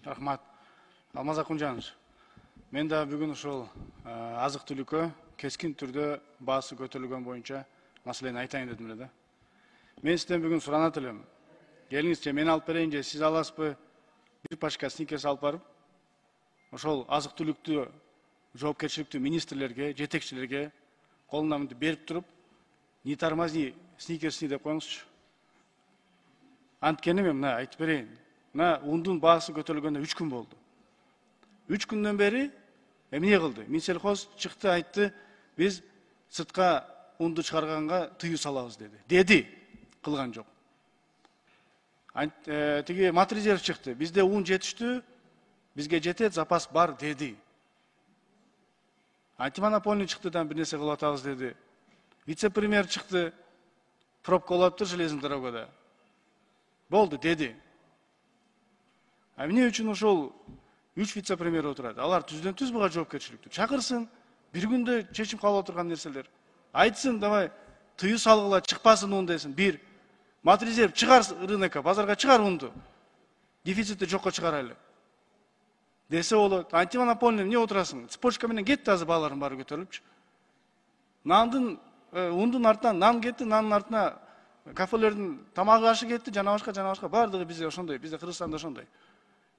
Рахмат. Алмаз Акунжанович, мен да бүгүн ошол азык түлүккө кескин түрдө баасы көтөрүлгөн боюнча маселени айтайын дедим эле да. Мен сизден бүгүн суранат элем. Келиңизчи, мен алып берейин же сиз аласызбы? Бир пачка сникерс алып барып, ошол азык түлүктү жоопкерчиликтүү министрлерге, жетекчилерге колуна мынтип берип туруп, не тормози сникерсни деп коюңузчу. Анткени мен мына айтып берейин. Мына ундун баасы көтөрүлгөндө 3 күн болду. 3 күндөн бери эмне кылды? Минсельхоз чыкты, айтты, биз сыртка унду чыгарганга тыюу салабыз деди. Деди, кылган жок. Тиги Матризеров чыкты. Бизде ун жетиштүү, бизге жетет, запас бар деди. Антимонопольный чыкты, бир нерсе кылып атабыз деди. Вице-премьер чыкты, пробка болуптур железный дорогада. Болду деди. Эмне үчүн ошол 3 вице-премьер отурат? Алар түздөн түз буга жоопкерчиликтүү. Чакырсын, бир күндө чечим кабыл отурган нерселер. Айтсын, давай тыюу салгыла, чыкпасын ун десин. Бир. Матризеров чыгар рынокко, базарга чыгар унду. Дефицитти жокко чыгарайлы. Десе болот. Антимонопольный эмне отурасың? Цепочка менен кетти азыр баалардын баары көтөрүлүпчү. Ундун артынан нан кетти, нанын артына кафелердин тамагы ашы кетти, жана башка баардыгы бизде ошондой, бизде Кыргызстанда ошондой.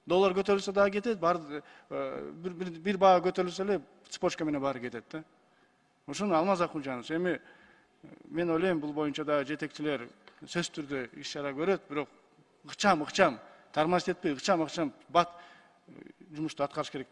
Доллар көтөрүлсө дагы кетет, бир баа көтөрүлсө эле цепочка менен баары кетет да. Ошону Алмаз Акунжанович, эми мен ойлойм бул боюнча да жетекчилер сөзсүз түрдө иш чара көрөт, бирок ыкчам тормозить этпей, ыкчам бат жумушту аткарыш керек.